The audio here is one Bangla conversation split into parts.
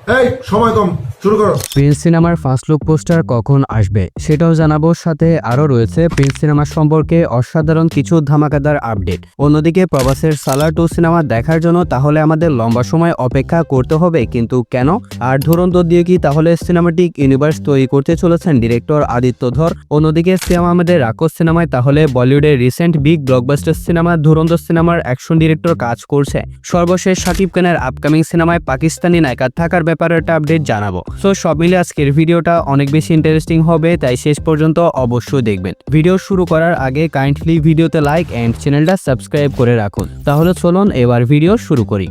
এই সময় কম, শুরু করো। প্রিন্স সিনেমার ফার্স্ট লুক পোস্টার কখন আসবে সেটাও জানাবো, সাথে আরও রয়েছে প্রিন্স সিনেমার সম্পর্কে অসাধারণ কিছু ধামাকাদার আপডেট। অন্যদিকে প্রবাসের সালার 2 সিনেমা দেখার জন্য তাহলে আমাদের লম্বা সময় অপেক্ষা করতে হবে, কিন্তু কেন? আর ধুরন্ধর দিয়ে কি তাহলে সিনেমাটিক ইউনিভার্স তৈরি করতে চলেছেন ডিরেক্টর আদিত্য ধর? অন্যদিকে সিয়াম আহমেদের রাক্ষস সিনেমায় তাহলে বলিউডের রিসেন্ট বিগ ব্লকবাস্টার সিনেমা ধুরন্ধর সিনেমার অ্যাকশন ডিরেক্টর কাজ করছে। সর্বশেষ শাকিব খানের আপকামিং সিনেমায় পাকিস্তানি নায়িকা থাকার ব্যাপারে একটা আপডেট জানাবো। সো সব মিলে আজকের ভিডিওটা অনেক বেশি ইন্টারেস্টিং হবে, তাই শেষ পর্যন্ত অবশ্যই দেখবেন। ভিডিও শুরু করার আগে কাইন্ডলি ভিডিওতে লাইক এন্ড চ্যানেলটা সাবস্ক্রাইব করে রাখুন। তাহলে চলুন এবার ভিডিও শুরু করি।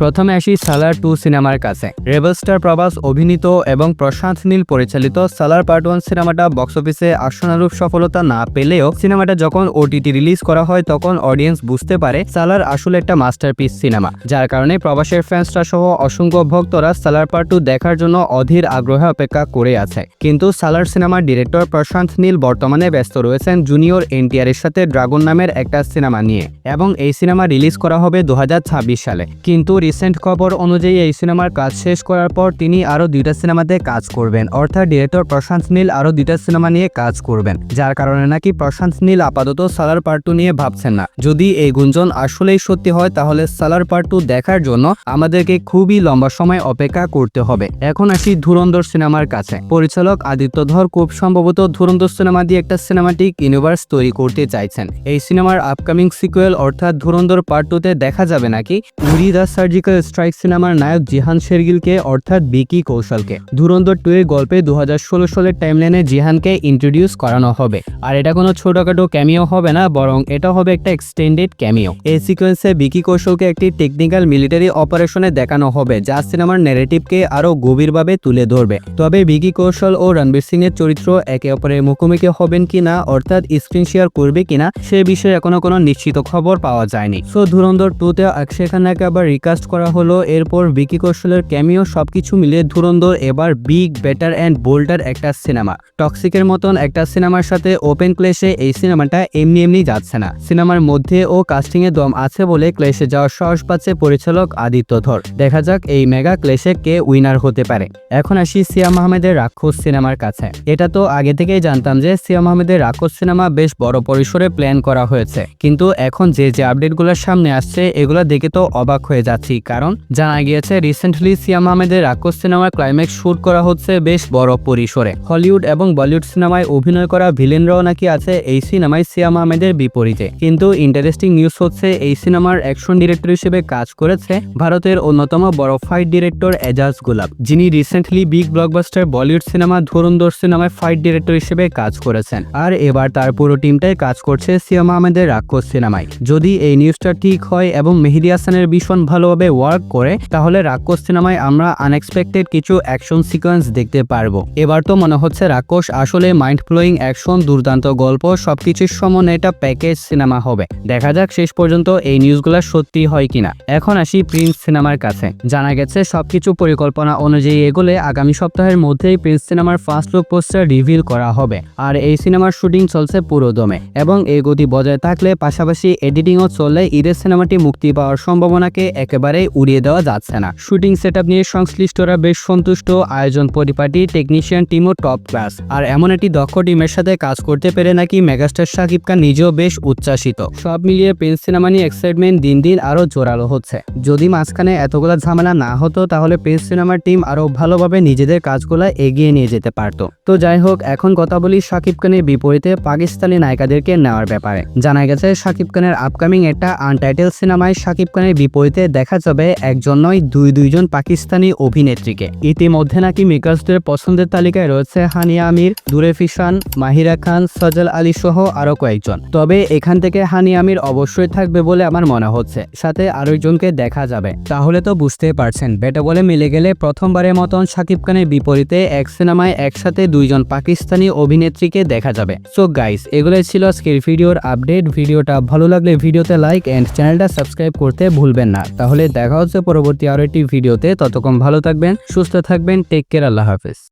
প্রথমে আসি সালার 2 সিনেমার কাছে। রেবেল স্টার প্রভাস অভিনীত এবং প্রশান্ত নীল পরিচালিত সালার পার্ট 1 সিনেমাটা বক্স অফিসে আশানুরূপ সফলতা না পেলেও সিনেমাটা যখন ওটিটি রিলিজ করা হয় তখন অডিয়েন্স বুঝতে পারে সালার আসলে একটা মাস্টারপিস সিনেমা, যার কারণে প্রবাসের ফ্যান্সরা সহ অসংখ্য ভক্তরা সালার পার্ট 2 দেখার জন্য অধীর আগ্রহে অপেক্ষা করে আছে। কিন্তু সালার সিনেমার ডিরেক্টর প্রশান্ত নীল বর্তমানে ব্যস্ত রয়েছেন জুনিয়র এনটিআর এর সাথে ড্রাগন নামের একটা সিনেমা নিয়ে, এবং এই সিনেমা রিলিজ করা হবে 2026 সালে। কিন্তু রিসেন্ট খবর অনুযায়ী এই সিনেমার কাজ শেষ করার পর তিনি আরো 2টা সিনেমাতে কাজ করবেন, অর্থাৎ ডিরেক্টর প্রশান্ত নীল আরো 2টা সিনেমা নিয়ে কাজ করবেন, যার কারণে নাকি প্রশান্ত নীল আপাতত সালার পার্ট 2 নিয়ে ভাবছেন না। যদি এই গুঞ্জন আসলেই সত্যি হয় তাহলে সালার পার্ট 2 দেখার জন্য আমাদেরকে খুবই লম্বা সময় অপেক্ষা করতে হবে। এখন আসি ধুরন্ধর সিনেমার কাছে। পরিচালক আদিত্য ধর খুব সম্ভবত ধুরন্ধর সিনেমা দিয়ে একটা সিনেমাটিক ইউনিভার্স তৈরি করতে চাইছেন। এই সিনেমার আপকামিং সিকুয়েল অর্থাৎ ধুরন্ধর পার্ট 2 তে দেখা যাবে নাকি উরি দা সার্জিক্যাল স্ট্রাইক সিনেমার নায়ক জিহান শেরগিলকে অর্থাৎ বিকি কৌশলকে। ধুরন্ধর 2 এর গল্পে 2016 সালের টাইমলাইনে জিহানকে ইন্ট্রোডিউস করানো হবে, আর এটা কোনো ছোটখাটো ক্যামিও হবে না, বরং এটা হবে একটা এক্সটেন্ডেড ক্যামিও। এই সিকোয়েন্সে বিকি কৌশলকে একটি টেকনিক্যাল মিলিটারি অপারেশনে দেখানো হবে, যা সিনেমার ন্যারেটিভকে আরো গভীরভাবে তুলে ধরবে। তবে বিকি কৌশল ও রণবীর সিং এর চরিত্র একে অপরের মুখোমুখি হবেন কিনা, অর্থাৎ স্ক্রিন শেয়ার করবে কিনা, সে বিষয়ে এখনো কোনো নিশ্চিত খবর পাওয়া যায়নি। সো ধুরন্ধর 2 তে অক্ষয় খান্নাকে আবার রিকাস্ট করা হলো, এরপর বিকি কৌশলের ক্যামিও, সবকিছু মিলে ধুরন্ধর এবার বিগ, বেটার এন্ড বোল্ডার একটা সিনেমা। টক্সিকের মতন একটা সিনেমার সাথে ওপেন ক্লেশে এই সিনেমাটা এমনি যাচ্ছে না। সিনেমার মধ্যে ও কাস্টিং এ দম আছে বলে ক্লেশে যাওয়ার সাহস পাচ্ছে পরিচালক আদিত্য ধর। দেখা যাক এই মেগা ক্লেশে কে উইনার হতে পারে। এখন আসি সিয়াম আহমেদের রাক্ষস সিনেমার কাছে। এটা তো আগে থেকেই জানতাম যে সিয়াম আহমেদের রাক্ষস সিনেমা বেশ বড় পরিসরে প্ল্যান করা হয়েছে, কিন্তু এখন যে আপডেটগুলো সামনে আসছে এগুলো দেখে তো অবাক হয়ে যাচ্ছি। কারণ জানা গিয়েছে রিসেন্টলি সিয়াম আহমেদের রাক্ষস সিনেমার ক্লাইম্যাক্স শুট করা হচ্ছে বেশ বড় পরিসরে। হলিউড এবং বলিউড সিনেমায় অভিনয় করা ভিলেনরাও নাকি আছে এই সিনেমায় সিয়াম আহমেদের বিপরীতে। কিন্তু ইন্টারেস্টিং নিউজ হচ্ছে এই সিনেমার অ্যাকশন ডিরেক্টর হিসেবে কাজ করেছে ভারতের অন্যতম বড় ফাইট ডিরেক্টর এজাজ গুলাব, যিনি recently big blockbuster Bollywood cinema Dhurandhar সিনেমায় ফাইট ডিরেক্টর হিসেবে কাজ করেছেন, আর এবার তার পুরো টিমটাই কাজ করছে সিয়াম আহমেদের রাক্ষস সিনেমায়। যদি এই নিউজটা ঠিক হয় এবং মেহেদী হাসানের ভীষণ ভালোভাবে ওয়ার্ক করে, তাহলে রাক্ষস সিনেমায় আমরা আনএক্সপেক্টেড কিছু অ্যাকশন সিকোয়েন্স দেখতে পারবো। এবার তো মনে হচ্ছে রাক্ষস আসলে মাইন্ড ব্লোয়িং অ্যাকশন, দুর্দান্ত গল্প, সবকিছুর সমন্বয়ে এটা প্যাকেজ সিনেমা হবে। দেখা যাক শেষ পর্যন্ত এই নিউজগুলো সত্যি হয় কিনা। এখন আসি প্রিন্স সিনেমার কাছে। জানা গেছে সবকিছু পরিকল্পনা অনুযায়ী এগোলে আগামী সপ্তাহের মধ্যেই প্রিন্স সিনেমার ফার্স্ট লুক পোস্টার রিভিল করা হবে, আর এই সিনেমার শুটিং চলছে পুরো দমে, এবং এই গতি বজায় থাকলে পাশাপাশি এডিটিংও চললে ঈদের সিনেমাটি মুক্তি পাওয়ার সম্ভাবনাকে একেবারেই উড়িয়ে দেওয়া যাচ্ছে না। শুটিং সেটআপ নিয়ে সংশ্লিষ্টরা বেশ সন্তুষ্ট, আয়োজন পরিপাটি, টেকনিশিয়ান টিমও টপ ক্লাস, আর এমন একটি দক্ষ টিমের সাথে কাজ করতে পেরে নাকি মেগাস্টার শাকিব খান নিজেও বেশ উচ্ছ্বাসিত। সব মিলিয়ে প্রিন্স সিনেমা নিয়ে এক্সাইটমেন্ট দিন দিন আরো জোরালো হচ্ছে। যদি মাঝখানে এতগুলো ঝামেলা না হতো তাহলে প্রিন্স সিনেমার টিম আরো ভালোভাবে নিজেদের কাজগুলো এগিয়ে নিয়ে যেতে পারতো। তো যাই হোক, এখন কথা বলি শাকিব খানের বিপরীতে পাকিস্তানি নায়িকাদেরকে নেওয়ার ব্যাপারে। জানা গেছে শাকিব খানের আপকামিং একটা আনটাইটেল সিনেমায় শাকিব খানের বিপরীতে দেখা যাবে একজন নয় দুইজন পাকিস্তানি অভিনেত্রীকে। ইতিমধ্যে নাকি মেকার্সদের পছন্দের তালিকায় রয়েছে হানিয়া আমির, দুরে ফিশান, মাহিরা খান, সজল আলী সহ আরো কয়েকজন। তবে এখান থেকে হানিয়া আমির অবশ্যই থাকবে বলে আমার মনে হচ্ছে, সাথে আরো একজনকে দেখা যাবে। তাহলে তো বুঝতেই পারছেন বেটা বলে মিলে গেলে প্রথমবারের মতন শাকিব খানের বিপরীতে এক সিনেমায় একসাথে 2জন পাকিস্তানি অভিনেত্রীকে দেখা যাবে। সো গাইস, এগুলোই ছিল আজকের ভিডিওর আপডেট। ভিডিওটা ভালো লাগলে ভিডিওতে লাইক এন্ড চ্যানেলটা সাবস্ক্রাইব করতে ভুলবেন না। তাহলে দেখা হচ্ছে পরবর্তী আরো একটি ভিডিওতে। ততক্ষণ ভালো থাকবেন, সুস্থ থাকবেন, টেক কেয়ার, আল্লাহ হাফেজ।